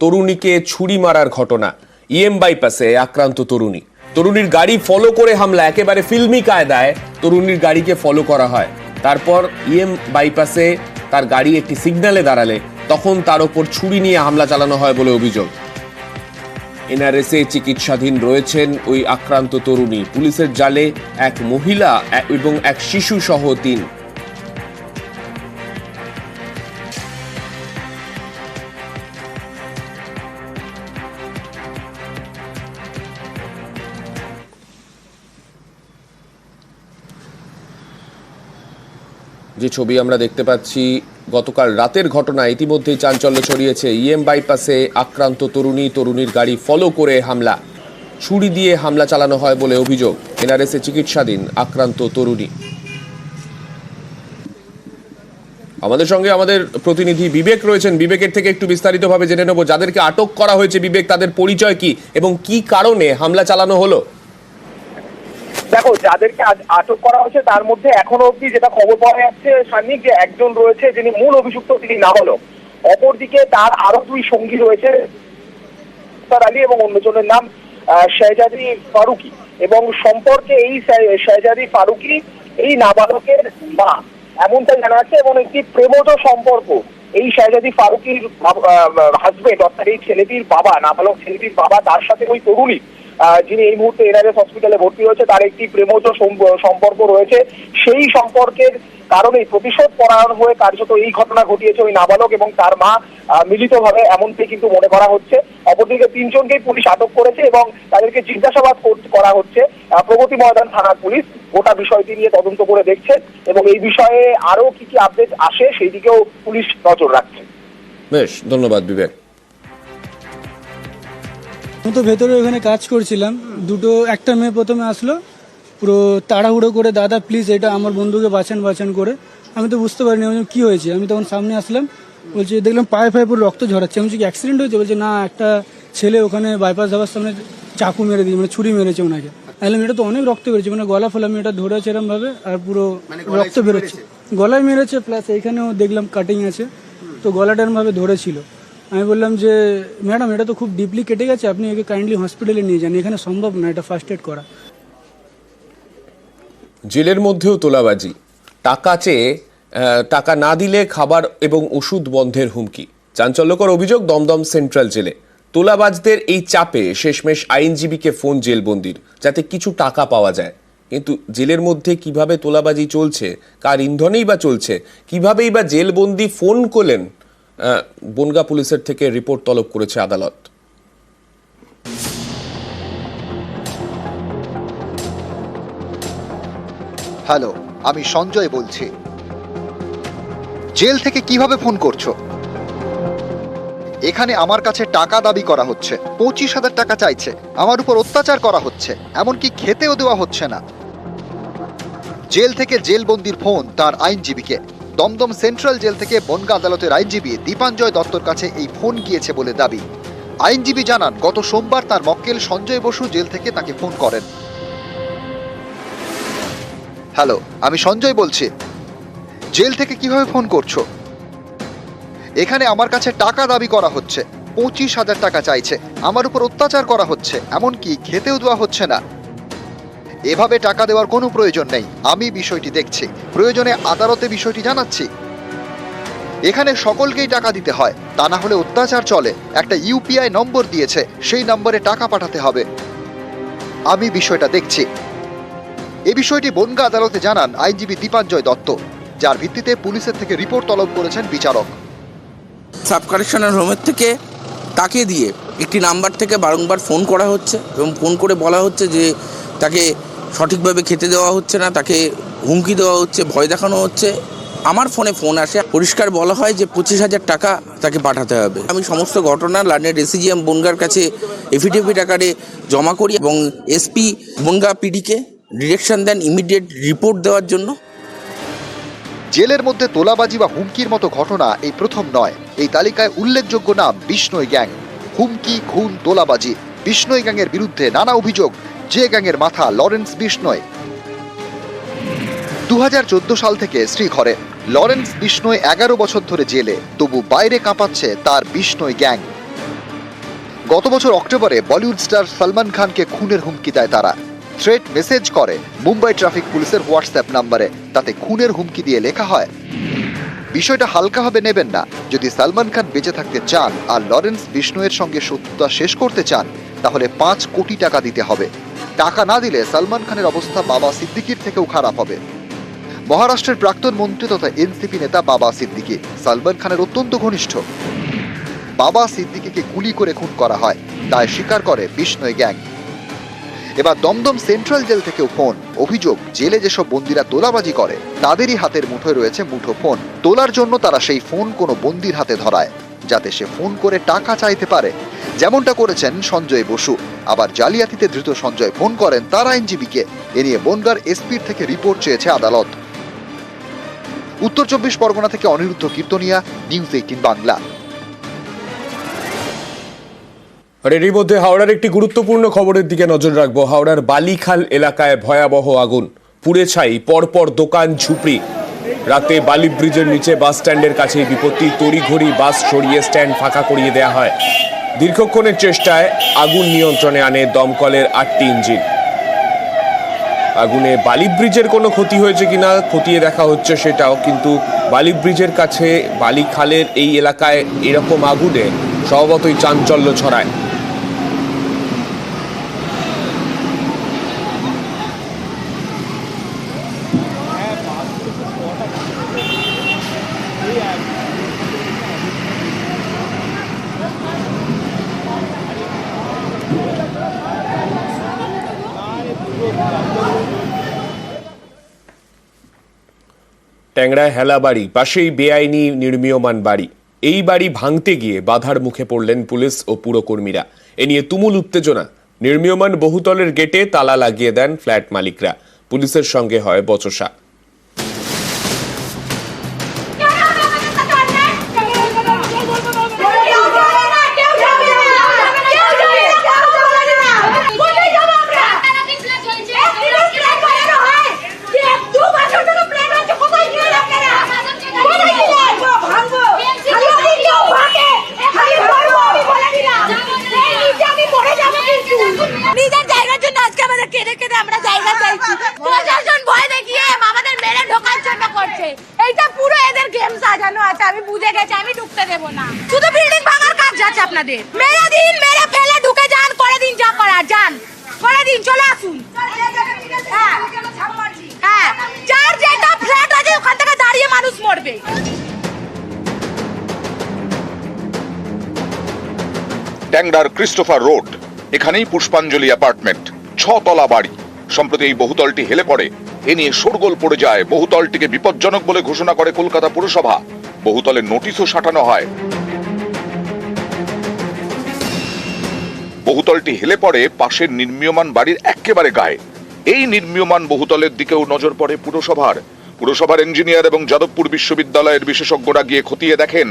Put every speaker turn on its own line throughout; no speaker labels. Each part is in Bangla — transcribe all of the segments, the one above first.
তরুণীকে ছুরি মারার ঘটনা। ইএম বাইপাসে আক্রান্ত তরুণীর গাড়ি ফলো করে হামলা, একেবারে ফিল্মি কায়দায় তরুণীর গাড়িকে ফলো করা হয়। তারপর ইএম বাইপাসে তার গাড়ি একটি সিগন্যালে দাঁড়ালে তখন তার ওপর ছুরি নিয়ে হামলা চালানো হয় বলে অভিযোগ। এনআরএসে চিকিৎসাধীন রয়েছেন ওই আক্রান্ত তরুণী। পুলিশের জালে এক মহিলা এবং এক শিশু সহ 3। যে ছবি আমরা দেখতে পাচ্ছি গতকাল রাতের ঘটনা, ইতিমধ্যেই চাঞ্চল্য ছড়িয়েছে। ইএম বাইপাসে আক্রান্ত তরুণীর গাড়ি ফলো করে হামলা, ছুরি দিয়ে হামলা চালানো হয় বলে অভিযোগ। এনআরএসে চিকিৎসাধীন আক্রান্ত তরুণী। আমাদের সঙ্গে আমাদের প্রতিনিধি বিবেক রয়েছেন। বিবেকের থেকে একটু বিস্তারিতভাবে জেনে নেব, যাদেরকে আটক করা হয়েছে বিবেক, তাদের পরিচয় কি এবং কি কারণে হামলা চালানো হলো?
দেখো, যাদেরকে আটক করা হয়েছে তার মধ্যে এখনো অব্দি যেটা খবর পাওয়া যাচ্ছে সান্নিক, যে একজন রয়েছে যিনি মূল অভিযুক্ত, তিনি নাবালক। অপরদিকে তার আরো 2 সঙ্গী রয়েছে, আলী এবং অন্যজনের নাম শেহজাদি ফারুকি। এবং সম্পর্কে এই শেহজাদি ফারুকি এই নাবালকের মা, এমনটাই জানা যাচ্ছে। এবং একটি প্রেমজ সম্পর্ক এই শেহজাদি ফারুকির হাজবেন্ড, অর্থাৎ এই ছেলেটির বাবা, নাবালক ছেলেটির বাবা, তার সাথে ওই তরুণী যিনি এই মুহূর্তে এনআরএস হসপিটালে ভর্তি হয়েছে, তার একটি প্রেমজ সম্পর্ক রয়েছে। সেই সম্পর্কের কারণেই প্রতিশোধ পরায়ণ হয়ে কার্যত এই ঘটনা ঘটিয়েছে ওই নাবালক এবং তার মা মিলিতভাবে, এমনটাই কিন্তু মনে করা হচ্ছে। অপরদিকে 3 জনকেই পুলিশ আটক করেছে এবং তাদেরকে জিজ্ঞাসাবাদ করা হচ্ছে। প্রগতি ময়দান থানার পুলিশ গোটা বিষয়টি নিয়ে তদন্ত করে দেখছে এবং এই বিষয়ে আরো কি কি আপডেট আসে সেই দিকেও পুলিশ নজর রাখছে।
বেশ, ধন্যবাদ বিবেক।
আমি তো ভেতরে ওখানে কাজ করছিলাম, একটা মেয়ে প্রথমে আসলো, পুরো তাড়াহুড়ো করে, দাদা প্লিজ এটা আমার বন্ধুকে বাঁচান করে। আমি তো বুঝতে পারিনি কি হয়েছে। আমি তখন সামনে আসলাম, বলছি দেখলাম পায়ে পুরো রক্ত ঝরাচ্ছে। আমি বলছি কি অ্যাক্সিডেন্ট হয়েছে? বলছে না, একটা ছেলে ওখানে বাইপাস ধাবার সামনে চাকু মেরে দিয়ে, মানে ছুরি মেরেছে ওনাকে। বললাম এটা তো অনেক রক্ত বেরোচ্ছে, মানে গলা ফলা, আমি এটা ধরেছে এরম ভাবে আর পুরো রক্ত বেরোচ্ছে। গলায় মেরেছে, প্লাস এইখানেও দেখলাম কাটিং আছে, তো গলাটা এরম ভাবে ধরেছিল। আমি বললাম যে ম্যাডাম এটা তো খুব ডিপলি কেটে গেছে, আপনি একে কাইন্ডলি হসপিটালে নিয়ে যান, এখানে সম্ভব না এটা ফার্স্ট এড করা।
জেলের মধ্যেও তোলাবাজি, টাকা চেয়ে টাকা না দিলে খাবার এবং ওষুধ বন্ধের হুমকি। চাঞ্চল্যকর অভিযোগ দমদম সেন্ট্রাল জেলে। তোলাবাজদের এই চাপে শেষমেশ আইনজীবীকে ফোন জেলবন্দির, যাতে কিছু টাকা পাওয়া যায়। কিন্তু জেলের মধ্যে কিভাবে তোলাবাজি চলছে, কার ইন্ধনেই বা চলছে, কিভাবেই বা জেলবন্দি ফোন করলেন, বনগাঁ পুলিশের থেকে রিপোর্ট তলব করেছে আদালত।
হ্যালো, আমি সঞ্জয় বলছি। জেল থেকে কিভাবে ফোন করছো? এখানে আমার কাছে টাকা দাবি করা হচ্ছে, 25,000 টাকা চাইছে, আমার উপর অত্যাচার করা হচ্ছে, এমনকি খেতেও দেওয়া হচ্ছে না। জেল থেকে জেলবন্দির ফোন তার আইনজীবীকে। দমদম সেন্ট্রাল জেল থেকে বনগাঁ আদালতের আইনজীবী দীপাঞ্জয় দত্তর কাছে এই ফোন গিয়েছে বলে দাবি। আইনজীবী জানান, গত সোমবার তার মক্কেল সঞ্জয় বসু জেল থেকে তাকে ফোন করেন। হ্যালো, আমি সঞ্জয় বলছি। জেল থেকে কিভাবে ফোন করছো? এখানে আমার কাছে টাকা দাবি করা হচ্ছে, 25,000 টাকা চাইছে, আমার উপর অত্যাচার করা হচ্ছে, এমনকি খেতেও দেওয়া হচ্ছে না। এভাবে টাকা দেওয়ার কোনো প্রয়োজন নেই, আমি বিষয়টি দেখছি, প্রয়োজনে আদালতে বিষয়টি জানাচ্ছি। এখানে সকলকেই টাকা দিতে হয়, তা না হলে অত্যাচার চলে। একটা ইউপিআই নম্বর দিয়েছে, সেই নম্বরে টাকা পাঠাতে হবে। আমি বিষয়টা দেখছি। এ বিষয়টি বনগাঁ আদালতে জানান আইনজীবী দীপাঞ্জয় দত্ত, যার ভিত্তিতে পুলিশের থেকে রিপোর্ট তলব করেছেন বিচারক।
সাব কালেকশনের হোমের থেকে তাকে দিয়ে একটি নাম্বার থেকে বারংবার ফোন করা হচ্ছে এবং ফোন করে বলা হচ্ছে যে তাকে সঠিকভাবে খেতে দেওয়া হচ্ছে না, তাকে হুমকি দেওয়া হচ্ছে, ভয় দেখানো হচ্ছে। আমার ফোন আসে, পরিষ্কার বলা হয় যে 25,000 টাকা তাকে পাঠাতে হবে। আমি সমস্ত ঘটনা লার্নেড এসিজিএম বনগাঁর কাছে এফিডেভিট আকারে জমা করি এবং এসপি বনগাঁ পিডিকে ডিরেকশন দেন ইমিডিয়েট রিপোর্ট দেওয়ার জন্য।
জেলের মধ্যে তোলাবাজি বা হুমকির মতো ঘটনা এই প্রথম নয়। এই তালিকায় উল্লেখযোগ্য নাম বিষ্ণই গ্যাং। হুমকি, খুন, তোলাবাজি, বিষ্ণই গ্যাংয়ের বিরুদ্ধে নানা অভিযোগ। যে গ্যাংয়ের মাথা লরেন্স বিষ্ণই। 2014 সাল থেকে শ্রীঘরে। লরেন্স বিষ্ণই 11 বছর ধরে জেলে, তবু বাইরে কাঁপাচ্ছে তার বিষ্ণই গ্যাং। গত বছর অক্টোবরে বলিউড স্টার সলমান খানকে খুনের হুমকি দেয় তারা। থ্রেট মেসেজ করে মুম্বাই ট্রাফিক পুলিশের হোয়াটসঅ্যাপ নম্বরে, তাতে খুনের হুমকি দিয়ে লেখা হয়, বিষয়টা হালকাভাবে নেবেন না। যদি সলমান খান বেঁচে থাকতে চান আর লরেন্স বিষ্ণুয়ের সঙ্গে শত্রুতা শেষ করতে চান, তাহলে 5 কোটি টাকা দিতে হবে। টাকা না দিলে সলমান খানের অবস্থা বাবা সিদ্দিকির থেকেও খারাপ হবে। মহারাষ্ট্রের প্রাক্তন মন্ত্রী তথা এনসিপি নেতা বাবা সিদ্দিকি সলমান খানের অত্যন্ত ঘনিষ্ঠ। বাবা সিদ্দিকিকে গুলি করে খুন করা হয়, তাই স্বীকার করে বিষ্ণুই গ্যাং। এবার দমদম সেন্ট্রাল জেল থেকেও ফোন। অভিযোগ, জেলে যেসব বন্দীরা তোলাবাজি করে তাদেরই হাতের মুঠোয় রয়েছে মুঠো ফোন। তোলার জন্য তারা সেই ফোন কোনো বন্দীর হাতে ধরায়, যাতে সে ফোন করে টাকা চাইতে পারে, যেমনটা করেছেন সঞ্জয় বসু। আবার জালিয়াতিতে ধৃত সঞ্জয় ফোন করেন তার আইনজীবীকে। এ নিয়ে বনগাঁর এসপির থেকে রিপোর্ট চেয়েছে আদালত। উত্তর 24 পরগনা থেকে অনিরুদ্ধ কীর্তনিয়া, নিউজ 18 বাংলা।
আর এরই মধ্যে হাওড়ার একটি গুরুত্বপূর্ণ খবরের দিকে নজর রাখবো। হাওড়ার বালিখাল এলাকায় ভয়াবহ আগুন, পুড়ে ছাই পরপর দোকান ঝুপড়ি। রাতে বালি ব্রিজের নিচে বাস স্ট্যান্ডের কাছে বিপত্তি, তড়িঘড়ি বাস সরিয়ে স্ট্যান্ড ফাঁকা করিয়ে দেওয়া হয়। দীর্ঘক্ষণের চেষ্টায় আগুন নিয়ন্ত্রণে আনে দমকলের 8টি ইঞ্জিন। আগুনে বালি ব্রিজের কোনো ক্ষতি হয়েছে কিনা খতিয়ে দেখা হচ্ছে সেটাও, কিন্তু বালি ব্রিজের কাছে বালিখালের এই এলাকায় এরকম আগুনে স্বভাবতই চাঞ্চল্য ছড়ায়। ট্যাংরায় হেলা বাড়ি, পাশেই বেআইনি নির্মীয়মান বাড়ি। এই বাড়ি ভাঙতে গিয়ে বাধার মুখে পড়লেন পুলিশ ও পুরকর্মীরা। এ নিয়ে তুমুল উত্তেজনা। নির্মীয়মান বহুতলের গেটে তালা লাগিয়ে দেন ফ্ল্যাট মালিকরা। পুলিশের সঙ্গে হয় বচসা।
আমি বুঝে গেছি, আমি ঢুকতে দেব না। শুধু বিল্ডিং ভাঙার কাজ যাচ্ছে আপনাদের। মেরে দিন, মেরে ফেলে ঢুকে যান, করে দিন যা করার, যান করে দিন, চলে আসুন। হ্যাঁ, যার যেটা ফ্ল্যাট আছে ওখান থেকে দাঁড়িয়ে মানুষ মরবে।
ট্যাংরার ক্রিস্টোফার রোড, এখানেই পুষ্পাঞ্জলি অ্যাপার্টমেন্ট, 6 তলা বাড়ি। সম্প্রতি এই বহুতলটি হেলে পড়ে। এ নিয়ে শোরগোল পড়ে যায়। বহুতলটিকে বিপজ্জনক বলে ঘোষণা করে কলকাতা পুরসভা। বহুতলের নোটিশও সাঁটানো হয়। বহুতলটি হেলে পড়ে পাশের নির্মীয়মান বাড়ির একেবারে গায়ে। এই নির্মীয়মান বহুতলের দিকেও নজর পড়ে পুরসভার ইঞ্জিনিয়ার এবং যাদবপুর বিশ্ববিদ্যালয়ের বিশেষজ্ঞরা গিয়ে খতিয়ে দেখেন।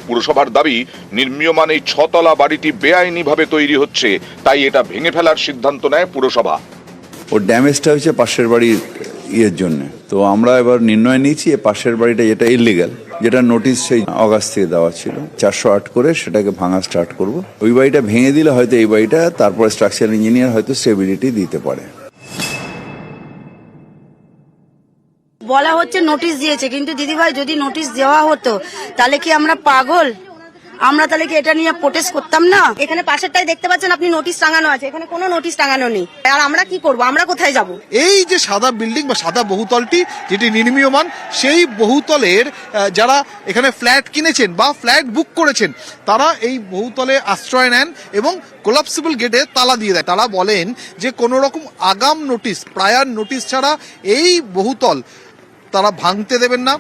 পুরসভার দাবি, নির্মীয়মান এই 6 তলা বাড়িটি বেআইনিভাবে তৈরি হচ্ছে, তাই এটা ভেঙে ফেলার সিদ্ধান্ত নেয় পুরসভা।
ওর ড্যামেজটা হচ্ছে পাশের বাড়ির ইয়ের জন্য। তো আমরা এবার নির্ণয় নিয়েছি পাশের বাড়িটা যেটা ইলিগাল, যেটা নোটিশ সেই অগাস্ট থেকে দেওয়া ছিল, 408 করে সেটাকে ভাঙা স্টার্ট করব। ওই বাড়িটা ভেঙে দিলে হয়তো এই বাড়িটা, তারপরে স্ট্রাকচার ইঞ্জিনিয়ার হয়তো স্টেবিলিটি দিতে পারে।
বলা হচ্ছে নোটিশ দিয়েছে, কিন্তু দিদিভাই যদি নোটিশ দেওয়া হতো তাহলে কি আমরা পাগল? আমরা তাহলে কি এটা নিয়ে প্রোটেস্ট করতাম না? এখানে পাশেরটাই দেখতে পাচ্ছেন আপনি, নোটিশ টাঙানো আছে, এখানে কোনো নোটিশ টাঙানো নেই। আর আমরা কি করব? আমরা কোথায় যাব?
এই যে সাদা বিল্ডিং বা সাদা বহুতলটি যেটি নির্মীয়মান, সেই বহুতলের যারা এখানে ফ্ল্যাট কিনেছেন বা ফ্ল্যাট বুক করেছেন, তারা এই বহুতলে আশ্রয় নেন এবং কোলাপসিবল গেটে তালা দিয়ে দেয়। তারা বলেন যে কোনো রকম আগাম নোটিশ, প্রায়র নোটিশ ছাড়া এই বহুতল তারা ভাঙতে দেবেন না।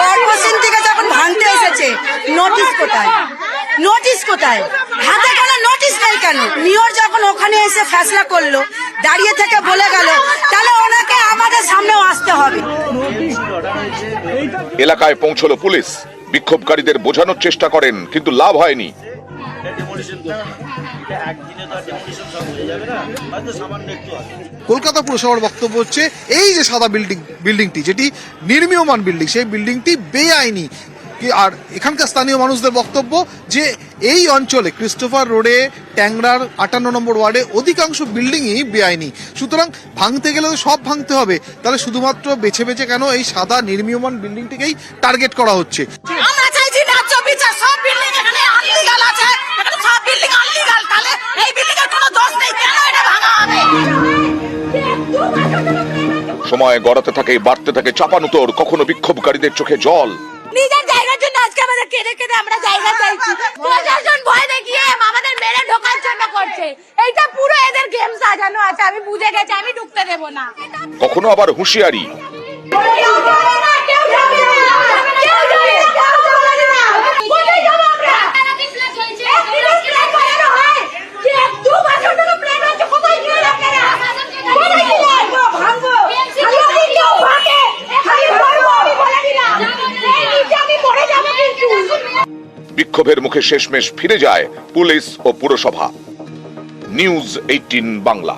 কর্পোরেশন থেকে যখন ভাঙতে এসেছে, নোটিশ কোথায়? নোটিশ কোথায়? হাতে গেলে নোটিশ নেই কেন? মেয়র যখন ওখানে এসে ফেসলা করলো, দাঁড়িয়ে থেকে বলে গেল, তাহলে ওনাকে আমাদের সামনেও আসতে হবে।
এলাকায় পৌঁছলো পুলিশ। বিক্ষোভকারীদের বোঝানোর চেষ্টা করেন, কিন্তু লাভ হয়নি।
কলকাতা পুরসভার বক্তব্য হচ্ছে এই যে সাদা বিল্ডিংটি যেটি নির্মীয়মান বিল্ডিং, সেই বিল্ডিংটি বেআইনি। আর এখানকার স্থানীয় মানুষদের বক্তব্য যে এই অঞ্চলে ক্রিস্টোফার রোডে, ট্যাংরার 58 নম্বর ওয়ার্ডে অধিকাংশ বিল্ডিংই বেআইনি। সুতরাং ভাঙতে গেলে তো সব ভাঙতে হবে, তাহলে শুধুমাত্র বেছে বেছে কেন এই সাদা নির্মীয়মান বিল্ডিংটিকেই টার্গেট করা হচ্ছে?
আমরা চাইছি ন্যায্য বিচার। সব বিল্ডিং এখানে আনলিগাল আছে, এখানে সব বিল্ডিং আনলিগাল, তাহলে এই বিল্ডিং এর কোনো দোষ নেই, কেন এটা ভাঙা হবে?
সময় গড়াতে থাকে, বাড়তে থাকে চাপানুতোর, কখনো বিক্ষোভকারীদের চোখে জল।
নিজের জায়গার জন্য আজকে আমাদের কেঁদে কেঁদে আমরা জায়গা চাইছি। প্রশাসন ভয় দেখিয়ে আমাদের মেরে ঢোকার জন্য করছে। এইটা পুরো এদের গেম সাজানো আছে, আমি বুঝে গেছি, আমি ঢুকতে দেব না।
কখনো আবার হুঁশিয়ারি, বিক্ষোভের মুখে শেষমেশ ফিরে যায় পুলিশ ও পুরসভা। নিউজ 18 বাংলা।